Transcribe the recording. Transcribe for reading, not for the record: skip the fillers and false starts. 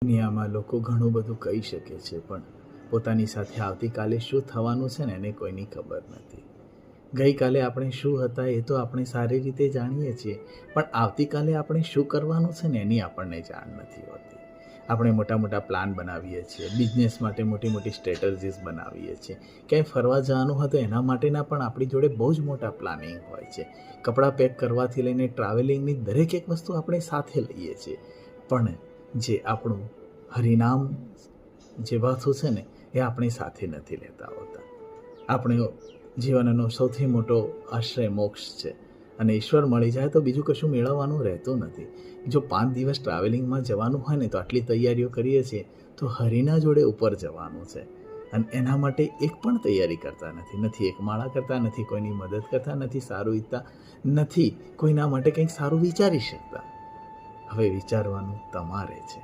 દુનિયામાં લોકો ઘણું બધું કહી શકે છે, પણ પોતાની સાથે આવતીકાલે શું થવાનું છે ને એને કોઈની ખબર નથી. ગઈકાલે આપણે શું હતા એ તો આપણે સારી રીતે જાણીએ છીએ, પણ આવતીકાલે આપણે શું કરવાનું છે ને એની આપણને જાણ નથી હોતી. આપણે મોટા મોટા પ્લાન બનાવીએ છીએ, બિઝનેસ માટે મોટી મોટી સ્ટ્રેટર્જીસ બનાવીએ છીએ. ક્યાંય ફરવા જવાનું હોય તો એના માટેના પણ આપણી જોડે બહુ જ મોટા પ્લાનિંગ હોય છે. કપડાં પેક કરવાથી લઈને ટ્રાવેલિંગની દરેક એક વસ્તુ આપણે સાથે લઈએ છીએ, પણ જે આપણું હરિનામ જે વાતો છે ને એ આપણી સાથે નથી લેતા હોતા. આપણે જીવનનો સૌથી મોટો આશ્રય મોક્ષ છે, અને ઈશ્વર મળી જાય તો બીજું કશું મેળવવાનું રહેતું નથી. જો 5 દિવસ ટ્રાવેલિંગમાં જવાનું હોય ને તો આટલી તૈયારીઓ કરીએ છીએ, તો હરિના જોડે ઉપર જવાનું છે અને એના માટે એક પણ તૈયારી કરતા નથી. નથી એક માળા કરતા, નથી કોઈની મદદ કરતા, નથી સારું ઈચ્છતા, નથી કોઈના માટે કંઈક સારું વિચારી શકતા. હવે વિચારવાનું તમારે છે.